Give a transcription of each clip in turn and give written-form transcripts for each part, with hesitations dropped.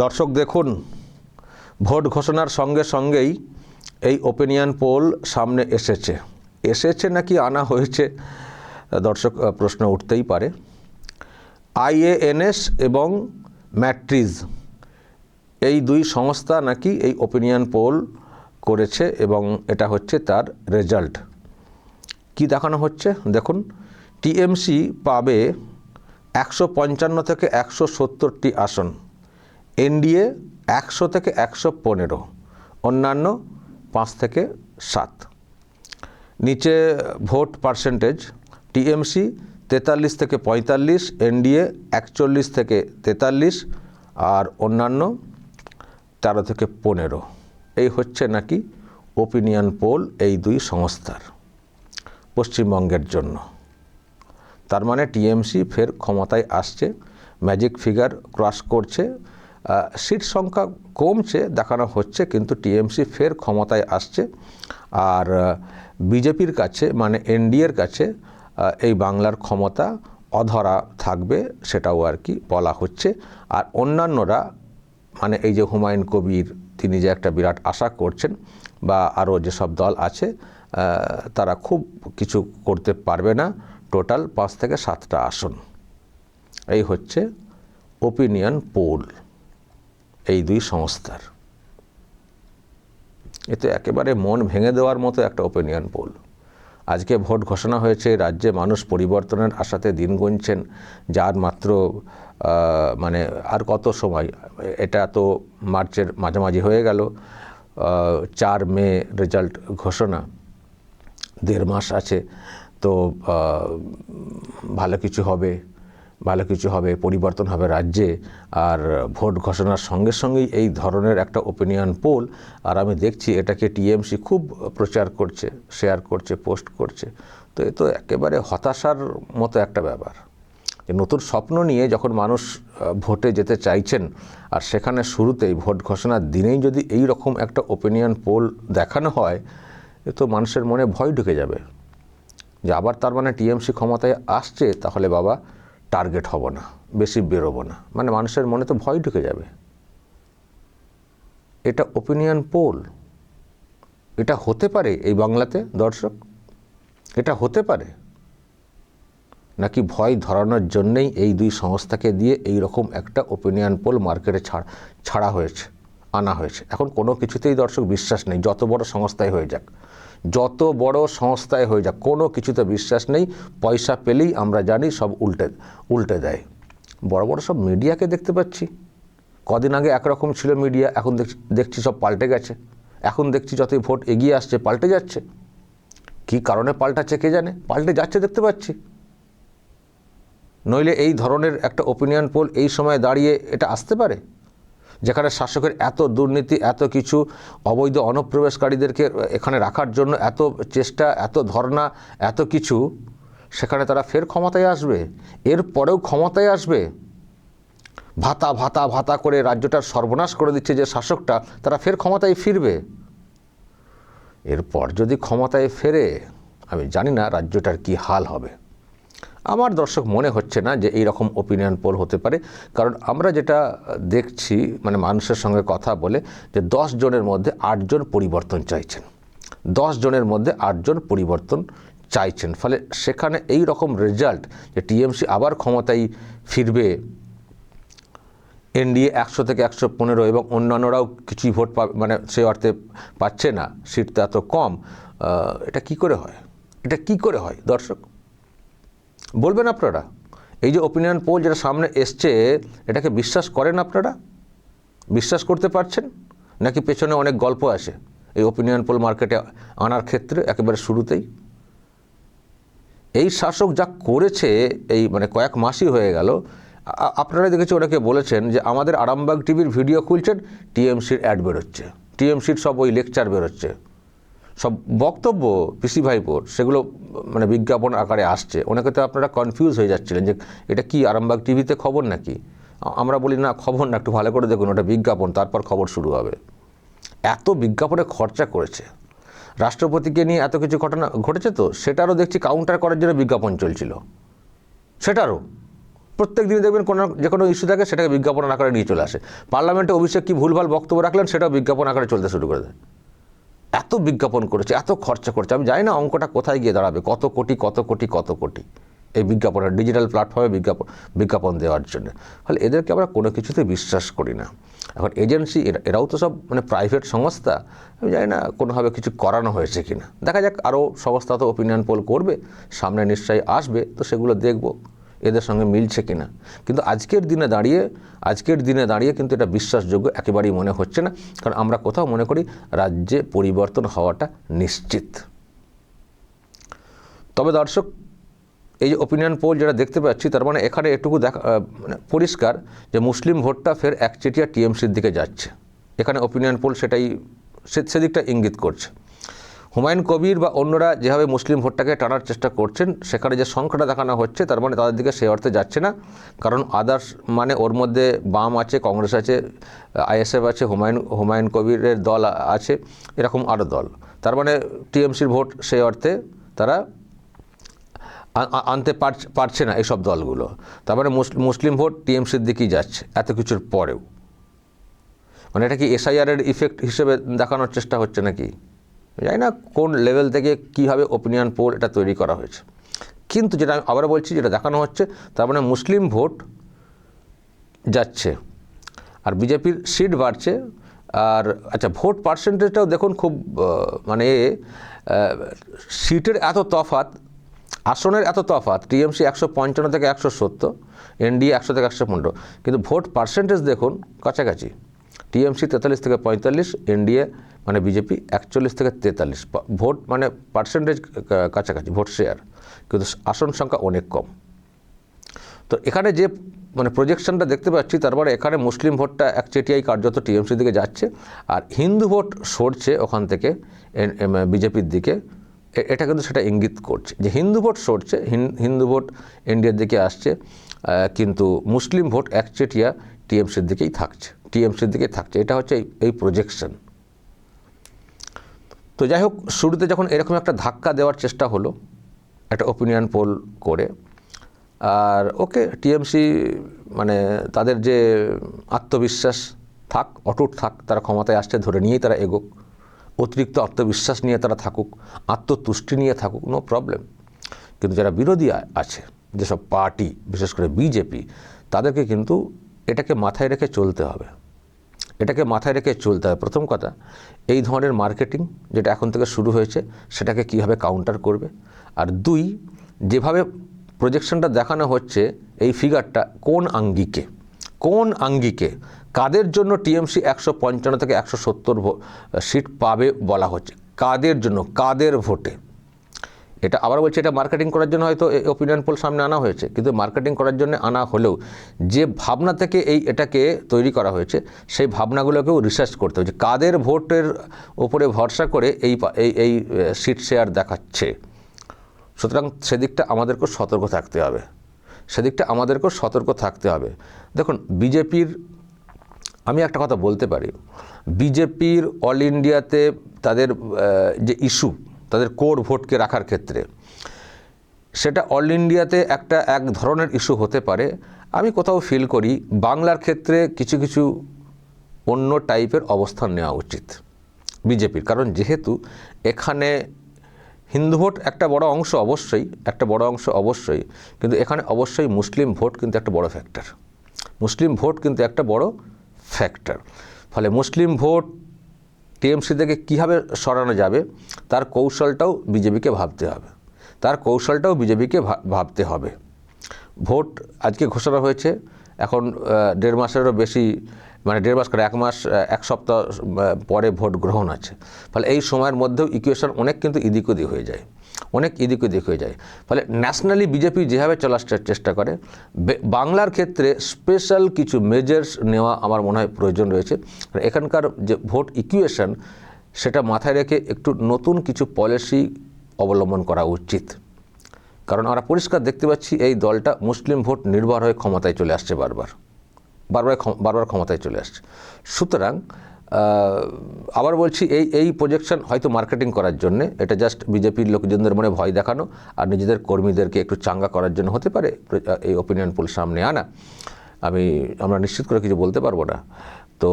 দর্শক দেখুন, ভোট ঘোষণার সঙ্গে সঙ্গেই এই ওপিনিয়ন পোল সামনে এসেছে নাকি আনা হয়েছে, দর্শক প্রশ্ন উঠতেই পারে। IANS এবং ম্যাট্রিজ এই দুই সংস্থা নাকি এই ওপিনিয়ন পোল করেছে এবং এটা হচ্ছে তার রেজাল্ট। কি দেখানো হচ্ছে দেখুন, টিএমসি পাবে 155 থেকে 170টি আসন, এনডিএ 100 থেকে 115, অন্যান্য 5 থেকে 7। নিচে ভোট পার্সেন্টেজ, টিএমসি 43 থেকে 45, এনডিএ 41 থেকে 43 আর অন্যান্য 13 থেকে 15। এই হচ্ছে নাকি ওপিনিয়ন পোল এই দুই সংস্থার পশ্চিমবঙ্গের জন্য। তার মানে টিএমসি ফের ক্ষমতায় আসছে, ম্যাজিক ফিগার ক্রস করছে, সিট সংখ্যা কমছে দেখানো হচ্ছে, কিন্তু টিএমসি ফের ক্ষমতায় আসছে। আর বিজেপির কাছে মানে এনডিএর কাছে এই বাংলার ক্ষমতা অধরা থাকবে, সেটাও আর কি বলা হচ্ছে। আর অন্যান্যরা মানে এই যে হুমায়ুন কবির, তিনি যে একটা বিরাট আশা করছেন, বা আরও যেসব দল আছে তারা খুব কিছু করতে পারবে না। টোটাল 5 থেকে 7টা আসন। এই হচ্ছে ওপিনিয়ন পোল এই দুই সংস্থার। এতে একেবারে মন ভেঙে দেওয়ার মতো একটা ওপিনিয়ন পোল। আজকে ভোট ঘোষণা হয়েছে, রাজ্যে মানুষ পরিবর্তনের আশাতে দিন গুনছেন, যার মাত্র মানে আর কত সময়, এটা তো মার্চের মাঝামাঝি হয়ে গেল। 4 মে রেজাল্ট ঘোষণা, 1.5 মাস আছে। তো ভালো কিছু হবে, পরিবর্তন হবে রাজ্যে। আর ভোট ঘোষণার সঙ্গে সঙ্গেই এই ধরনের একটা ওপিনিয়ন পোল, আর আমি দেখছি এটাকে টিএমসি খুব প্রচার করছে, শেয়ার করছে, পোস্ট করছে। তো এ তো একেবারে হতাশার মতো একটা ব্যাপার। নতুন স্বপ্ন নিয়ে যখন মানুষ ভোটে যেতে চাইছেন, আর সেখানে শুরুতেই ভোট ঘোষণার দিনেই যদি এই রকম একটা ওপিনিয়ন পোল দেখানো হয়, এ তো মানুষের মনে ভয় ঢুকে যাবে যে আবার তার মানে টিএমসি ক্ষমতায় আসছে, তাহলে বাবা টার্গেট হব না, বেশি বেরোবো না, মানে মানুষের মনে তো ভয় ঢুকে যাবে। এটা ওপিনিয়ন পোল, এটা হতে পারে এই বাংলাতে দর্শক? এটা হতে পারে নাকি ভয় ধরানোর জন্যেই এই দুই সংস্থাকে দিয়ে এই রকম একটা ওপিনিয়ন পোল মার্কেটে আনা হয়েছে? এখন কোনো কিছুতেই দর্শক বিশ্বাস নেই, যত বড় সংস্থায় হয়ে যাক, কোনো কিছুতে বিশ্বাস নেই। পয়সা পেলেই আমরা জানি সব উল্টে দেয়। বড় বড় সব মিডিয়াকে দেখতে পাচ্ছি, কদিন আগে একরকম ছিল মিডিয়া, এখন দেখছি সব পাল্টে গেছে। এখন দেখছি যতই ভোট এগিয়ে আসছে পাল্টে যাচ্ছে। কি কারণে পাল্টাচ্ছে কে জানে, পাল্টে যাচ্ছে দেখতে পাচ্ছি। নইলে এই ধরনের একটা ওপিনিয়ন পোল এই সময় দাঁড়িয়ে এটা আসতে পারে, যেখানে শাসকের এত দুর্নীতি, এত কিছু, অবৈধ অনুপ্রবেশকারীদেরকে এখানে রাখার জন্য এত চেষ্টা, এত ধর্ণা, এত কিছু, সেখানে তারা ফের ক্ষমতায় আসবে, এরপরেও ক্ষমতায় আসবে। ভাতা ভাতা ভাতা করে রাজ্যটার সর্বনাশ করে দিচ্ছে যে শাসকটা, তারা ফের ক্ষমতায় ফিরবে। এরপর যদি ক্ষমতায় ফেরে, আমি জানি না রাজ্যটার কি হাল হবে। আমার দর্শক মনে হচ্ছে না যে এই রকম ওপিনিয়ন পোল হতে পারে, কারণ আমরা যেটা দেখছি মানে মানুষের সঙ্গে কথা বলে, যে 10 জনের মধ্যে 8 জন পরিবর্তন চাইছেন, 10 জনের মধ্যে 8 জন পরিবর্তন চাইছেন। ফলে সেখানে এই রকম রেজাল্ট যে টিএমসি আবার ক্ষমতায় ফিরবে, এনডিএ 100 থেকে 115 এবং অন্যান্যরাও কিছুই ভোট পাবে, মানে সে অর্থে পাচ্ছে না, সিটটা এত কম। এটা কি করে হয় দর্শক বলবেন আপনারা? এই যে ওপিনিয়ন পোল যেটা সামনে এসছে, এটাকে বিশ্বাস করেন আপনারা? বিশ্বাস করতে পারছেন নাকি পেছনে অনেক গল্প আছে এই ওপিনিয়ন পোল মার্কেটে আনার ক্ষেত্রে? একেবারে শুরুতেই এই শাসক যা করেছে, এই মানে কয়েক মাসই হয়ে গেল, আপনারা দেখেছি ওনাকে বলেছেন যে আমাদের আরামবাগ টিভির ভিডিও খুলছেন, টিএমসির অ্যাড বেরোচ্ছে, টিএমসির সব ওই লেকচার বেরোচ্ছে, সব বক্তব্য পিসি ভাইপোর, সেগুলো মানে বিজ্ঞাপন আকারে আসছে। ওনাকে তো আপনারা কনফিউজ হয়ে যাচ্ছিলেন যে এটা কি আরামবাগ টিভিতে খবর নাকি। আমরা বলি না, খবর না, একটু ভালো করে দেখুন, ওটা বিজ্ঞাপন, তারপর খবর শুরু হবে। এত বিজ্ঞাপনে খরচা করেছে, রাষ্ট্রপতিকে নিয়ে এত কিছু ঘটনা ঘটেছে, তো সেটারও দেখছি কাউন্টার করার জন্য বিজ্ঞাপন চলছিল, সেটারও প্রত্যেক দিন দেখবেন যে কোনো ইস্যু থাকে সেটাকে বিজ্ঞাপন আকারে নিয়ে চলে আসে। পার্লামেন্টে অভিষেক কী ভুলভাল বক্তব্য রাখলেন সেটাও বিজ্ঞাপন আকারে চলতে শুরু করে দেয়। এত বিজ্ঞাপন করেছে, এত খরচা করছে, আমি জানি না অঙ্কটা কোথায় গিয়ে দাঁড়াবে, কত কোটি এই বিজ্ঞাপনের ডিজিটাল প্ল্যাটফর্মে বিজ্ঞাপন দেওয়ার জন্য। ফলে এদেরকে আমরা কোনো কিছুতে বিশ্বাস করি না। এখন এজেন্সি এরাও তো সব প্রাইভেট সংস্থা, আমি জানি না কোনোভাবে কিছু করানো হয়েছে কি না। দেখা যাক, আরও সংস্থা তো ওপিনিয়ন পোল করবে, সামনে নিশ্চয়ই আসবে, তো সেগুলো দেখব এদের সঙ্গে মিলছে কিনা। কিন্তু আজকের দিনে দাঁড়িয়ে কিন্তু এটা বিশ্বাসযোগ্য একেবারেই মনে হচ্ছে না, কারণ আমরা কোথাও মনে করি রাজ্যে পরিবর্তন হওয়াটা নিশ্চিত। তবে দর্শক, এই যে ওপিনিয়ন পোল যেটা দেখতে পাচ্ছি, তার মানে এখানে এটুকু পরিষ্কার যে মুসলিম ভোটটা ফের একচেটিয়া টিএমসির দিকে যাচ্ছে। এখানে ওপিনিয়ন পোল সেদিকটা ইঙ্গিত করছে। হুমায়ুন কবির বা অন্যরা যেভাবে মুসলিম ভোটটাকে টানার চেষ্টা করছেন, সেখানে যে সংখ্যাটা দেখানো হচ্ছে তার মানে তাদের দিকে সে অর্থে যাচ্ছে না। কারণ আদার্স মানে ওর মধ্যে বাম আছে, কংগ্রেস আছে, আইএসএফ আছে, হুমায়ুন কবিরের দল আছে, এরকম আরও দল। তার মানে টিএমসির ভোট সেই অর্থে তারা আনতে পারছে না এইসব দলগুলো। তার মানে মুসলিম ভোট টিএমসির দিকেই যাচ্ছে এত কিছুর পরেও। মানে এটা কি এসআইআরের ইফেক্ট হিসেবে দেখানোর চেষ্টা হচ্ছে নাকি, জানি না কোন লেভেল থেকে কীভাবে ওপিনিয়ন পোল এটা তৈরি করা হয়েছে। কিন্তু যেটা আমি আবার বলছি, যেটা দেখানো হচ্ছে তার মানে মুসলিম ভোট যাচ্ছে আর বিজেপির সিট বাড়ছে। আর আচ্ছা, ভোট পার্সেন্টেজটাও দেখুন, খুব মানে সিটের এত তফাৎ, আসনের এত তফাৎ, টিএমসি 155 থেকে 170, এনডিএ 100 থেকে 115, কিন্তু ভোট পার্সেন্টেজ দেখুন কাছাকাছি। টিএমসি 43 থেকে 45, এনডিএ মানে বিজেপি 41 থেকে 43, ভোট মানে পার্সেন্টেজ কাছাকাছি, ভোট শেয়ার, কিন্তু আসন সংখ্যা অনেক কম। তো এখানে যে মানে প্রজেকশনটা দেখতে পাচ্ছি, তারপরে এখানে মুসলিম ভোটটা একচেটিয়াই কার্যত টিএমসির দিকে যাচ্ছে, আর হিন্দু ভোট সরছে ওখান থেকে বিজেপির দিকে। এটা কিন্তু সেটা ইঙ্গিত করছে যে হিন্দু ভোট সরছে, হিন্দু ভোট এনডিএর দিকে আসছে, কিন্তু মুসলিম ভোট একচেটিয়া টিএমসির দিকেই থাকছে। এটা হচ্ছে এই প্রজেকশন। তো যাই হোক, শুরুতে যখন এরকম একটা ধাক্কা দেওয়ার চেষ্টা হলো একটা ওপিনিয়ন পোল করে, আর ওকে, টিএমসি মানে তাদের যে আত্মবিশ্বাস থাক, অটুট থাক, তারা ক্ষমতায় আসছে ধরে নিয়েই তারা এগোক, অতিরিক্ত আত্মবিশ্বাস নিয়ে তারা থাকুক, আত্মতুষ্টি নিয়ে থাকুক, নো প্রবলেম। কিন্তু যারা বিরোধী আছে, যেসব পার্টি, বিশেষ করে বিজেপি, তাদেরকে কিন্তু এটাকে মাথায় রেখে চলতে হবে। প্রথম কথা, এই ধরনের মার্কেটিং যেটা এখন থেকে শুরু হয়েছে সেটাকে কীভাবে কাউন্টার করবে। আর দুই, যেভাবে প্রজেকশনটা দেখানো হচ্ছে, এই ফিগারটা কোন আঙ্গিকে কাদের জন্য টিএমসি 155 থেকে 170 সিট পাবে বলা হচ্ছে, কাদের জন্য, কাদের ভোটে। এটা আবার বলছে, এটা মার্কেটিং করার জন্য হয়তো ওপিনিয়ন পোল সামনে আনা হয়েছে, কিন্তু মার্কেটিং করার জন্য আনা হলেও যে ভাবনা থেকে এটাকে তৈরি করা হয়েছে, সেই ভাবনাগুলোকেও রিসার্চ করতে হচ্ছে, কাদের ভোটের ওপরে ভরসা করে এই সিট শেয়ার দেখাচ্ছে। সুতরাং সেদিকটা আমাদেরকেও সতর্ক থাকতে হবে। দেখুন, বিজেপির, আমি একটা কথা বলতে পারি, বিজেপির অল ইন্ডিয়াতে তাদের যে ইস্যু, তাদের কোর ভোটকে রাখার ক্ষেত্রে, সেটা অল ইন্ডিয়াতে এক ধরনের ইস্যু হতে পারে। আমি কোথাও ফিল করি বাংলার ক্ষেত্রে কিছু অন্য টাইপের অবস্থান নেওয়া উচিত বিজেপির। কারণ যেহেতু এখানে হিন্দু ভোট একটা বড় অংশ অবশ্যই, কিন্তু এখানে অবশ্যই মুসলিম ভোট কিন্তু একটা বড় ফ্যাক্টর। ফলে মুসলিম ভোট টিএমসি থেকে কীভাবে সরানো যাবে তার কৌশলটাও বিজেপিকে ভাবতে হবে। ভোট আজকে ঘোষণা হয়েছে, এখন 1.5 মাসেরও বেশি, মানে 1.5 মাস করে 1 মাস 1 সপ্তাহ পরে ভোট গ্রহণ আছে। ফলে এই সময়ের মধ্যেও ইকুয়েশন অনেক কিন্তু এদিক ওদিক হয়ে যায়। ফলে ন্যাশনালি বিজেপি যেভাবে চলার চেষ্টা করে, বাংলার ক্ষেত্রে স্পেশাল কিছু মেজার্স নেওয়া আমার মনে হয় প্রয়োজন রয়েছে। এখানকার যে ভোট ইকুয়েশন, সেটা মাথায় রেখে একটু নতুন কিছু পলিসি অবলম্বন করা উচিত। কারণ আমরা পরিষ্কার দেখতে পাচ্ছি এই দলটা মুসলিম ভোট নির্ভর হয়ে ক্ষমতায় চলে আসছে, বারবার ক্ষমতায় চলে আসছে। সুতরাং আবার বলছি এই প্রজেকশন হয়তো মার্কেটিং করার জন্য, এটা জাস্ট বিজেপির লোকজনদের মনে ভয় দেখানো আর নিজেদের কর্মীদেরকে একটু চাঙ্গা করার জন্য হতে পারে এই ওপিনিয়ন পোল সামনে আনা। আমরা নিশ্চিত করে কিছু বলতে পারবো না। তো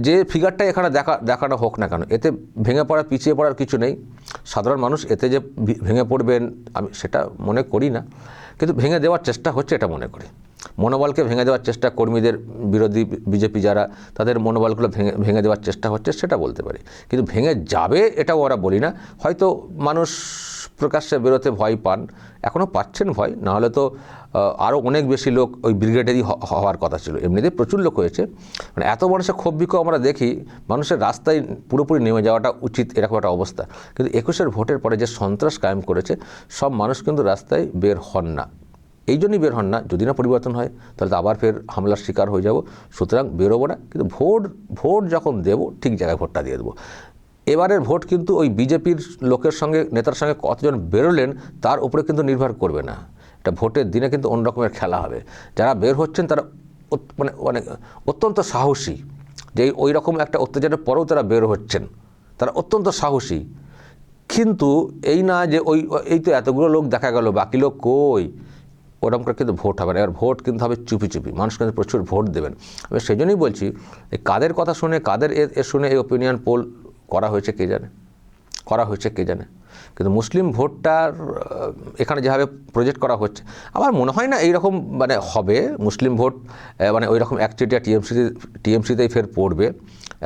যে ফিগারটাই এখানে দেখানো হোক না কেন, এতে ভেঙে পড়া পিছিয়ে পড়ার কিছু নেই। সাধারণ মানুষ এতে যে ভেঙে পড়বেন আমি সেটা মনে করি না, কিন্তু ভেঙে দেওয়ার চেষ্টা হচ্ছে এটা মনে করি। মনোবলকে ভেঙে দেওয়ার চেষ্টা, কর্মীদের বিরোধী বিজেপি যারা, তাদের মনোবলগুলো ভেঙে দেওয়ার চেষ্টা হচ্ছে সেটা বলতে পারি, কিন্তু ভেঙে যাবে এটাও ওরা বলি না। হয়তো মানুষ প্রকাশ্যে বেরোতে ভয় পান, এখনও পাচ্ছেন ভয়, নাহলে তো আরও অনেক বেশি লোক ওই ব্রিগেডেরই হওয়ার কথা ছিল। এমনিতেই প্রচুর লোক হয়েছে, মানে এত মানুষের ক্ষোভ বিক্ষোভ আমরা দেখি, মানুষের রাস্তায় পুরোপুরি নেমে যাওয়াটা উচিত এরকম একটা অবস্থা। কিন্তু 21-এর ভোটের পরে যে সন্ত্রাস কায়েম করেছে, সব মানুষ কিন্তু রাস্তায় বের হন না, এই জন্যই বের হন না, যদি না পরিবর্তন হয় তাহলে তো আবার ফের হামলার শিকার হয়ে যাব। সুতরাং বেরোবো না, কিন্তু ভোট যখন দেবো ঠিক জায়গায় ভোটটা দিয়ে দেবো। এবারের ভোট কিন্তু ওই বিজেপির লোকের সঙ্গে, নেতার সঙ্গে কতজন বেরোলেন তার উপরে কিন্তু নির্ভর করবে না। এটা ভোটের দিনে কিন্তু অন্য রকমের খেলা হবে। যারা বের হচ্ছেন তারা মানে অত্যন্ত সাহসী, যে ওই রকম একটা অত্যাচারের পরেও তারা বের হচ্ছেন, তারা অত্যন্ত সাহসী। কিন্তু এই না যে এই তো এতগুলো লোক দেখা গেল, বাকি লোক কই, ওরকম করে কিন্তু ভোট হবে না। এবার ভোট কিন্তু হবে চুপি চুপি, মানুষ কিন্তু প্রচুর ভোট দেবেন। আমি সেই জন্যই বলছি, এই কাদের কথা শুনে, কাদের শুনে এই ওপিনিয়ন পোল করা হয়েছে কে জানে। কিন্তু মুসলিম ভোটটার এখানে যেভাবে প্রজেক্ট করা হচ্ছে, আমার মনে হয় না এইরকম মানে হবে মুসলিম ভোট, মানে ওই রকম একচেটিয়া টিএমসিতেই ফের পড়বে।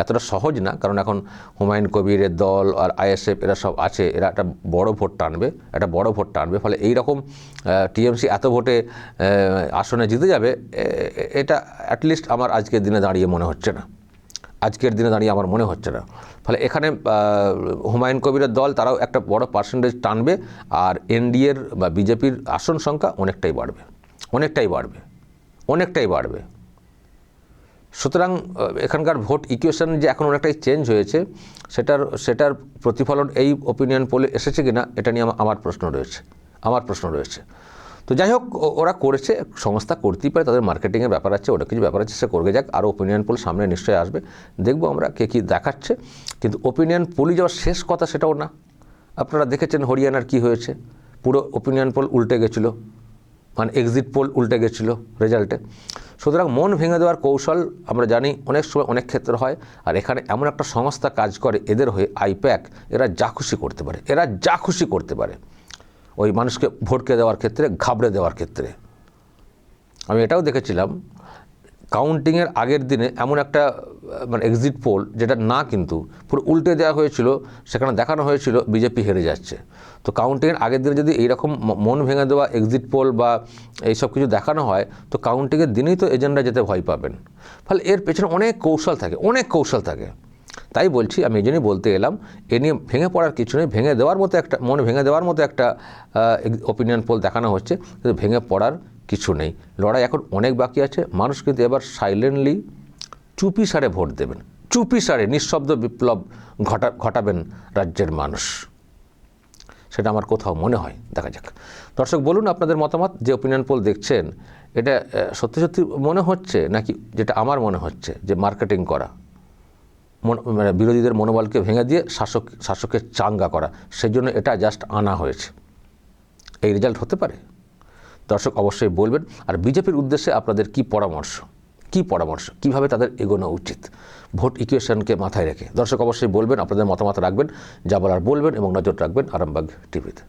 এতটা সহজ না, কারণ এখন হুমায়ুন কবিরের দল আর আইএসএফ এরা সব আছে, এরা একটা বড় ভোট টানবে। ফলে এইরকম টিএমসি এত ভোটে আসনে জিতে যাবে, এটা অ্যাটলিস্ট আমার আজকের দিনে দাঁড়িয়ে আমার মনে হচ্ছে না। ফলে এখানে হুমায়ুন কবিরের দল তারাও একটা বড় পার্সেন্টেজ টানবে, আর এনডিএর বা বিজেপির আসন সংখ্যা অনেকটাই বাড়বে। সুতরাং এখানকার ভোট ইকুয়েশন যে এখন অনেকটাই চেঞ্জ হয়েছে, সেটার প্রতিফলন এই ওপিনিয়ন পোলে এসেছে কিনা এটা নিয়ে আমার প্রশ্ন রয়েছে। তো যাই হোক, ওরা করেছে, সংস্থা করতেই পারে, তাদের মার্কেটিংয়ের ব্যাপার আছে, ওটা কিছু ব্যাপার আছে, সে করবে যাক। আরও ওপিনিয়ন পোল সামনে নিশ্চয়ই আসবে, দেখবো আমরা কে কী দেখাচ্ছে। কিন্তু ওপিনিয়ন পোলই যাওয়ার শেষ কথা সেটাও না। আপনারা দেখেছেন হরিয়ানার কি হয়েছে, পুরো ওপিনিয়ন পোল উল্টে গেছিলো, মানে এক্সিট পোল উল্টে গেছিলো রেজাল্টে। সুতরাং মন ভেঙে দেওয়ার কৌশল আমরা জানি অনেক সময় অনেক ক্ষেত্রে হয়, আর এখানে এমন একটা সংস্থা কাজ করে এদের হয়ে, আইপ্যাক, এরা যা খুশি করতে পারে ওই মানুষকে ভোটকে দেওয়ার ক্ষেত্রে, ঘাবড়ে দেওয়ার ক্ষেত্রে। আমি এটাও দেখেছিলাম কাউন্টিংয়ের আগের দিনে এমন একটা মানে এক্সিট পোল, যেটা না কিন্তু পুরো উল্টে দেওয়া হয়েছিল, সেখানে দেখানো হয়েছিল বিজেপি হেরে যাচ্ছে। তো কাউন্টিংয়ের আগের দিনে যদি এইরকম মন ভেঙে দেওয়া এক্সিট পোল বা এইসব কিছু দেখানো হয়, তো কাউন্টিংয়ের দিনেই তো এজেন্ডা যেতে ভয় পাবেন। ফলে এর পেছনে অনেক কৌশল থাকে। তাই বলছি, আমি এই জন্যই বলতে এলাম, এ নিয়ে ভেঙে পড়ার কিছু নেই। মন ভেঙে দেওয়ার মতো একটা ওপিনিয়ন পোল দেখানো হচ্ছে, কিন্তু ভেঙে পড়ার কিছু নেই। লড়াই এখন অনেক বাকি আছে। মানুষ কিন্তু এবার সাইলেন্টলি চুপিসারে ভোট দেবেন, চুপিসারে নিঃশব্দ বিপ্লব ঘটাবেন রাজ্যের মানুষ, সেটা আমার কোথাও মনে হয়। দেখা যাক। দর্শক বলুন আপনাদের মতামত, যে ওপিনিয়ন পোল দেখছেন এটা সত্যি মনে হচ্ছে নাকি যেটা আমার মনে হচ্ছে যে মার্কেটিং করা, মানে বিরোধীদের মনোবলকে ভেঙে দিয়ে শাসকের চাঙ্গা করা, সেই জন্য এটা জাস্ট আনা হয়েছে, এই রেজাল্ট হতে পারে? দর্শক অবশ্যই বলবেন। আর বিজেপির উদ্দেশ্যে আপনাদের কি পরামর্শ, কিভাবে তাদের এগোনো উচিত ভোট ইকুয়েশনকে মাথায় রেখে? দর্শক অবশ্যই বলবেন, আপনাদের মতামত রাখবেন, যা বলার বলবেন এবং নজর রাখবেন আরামবাগ টিভিতে।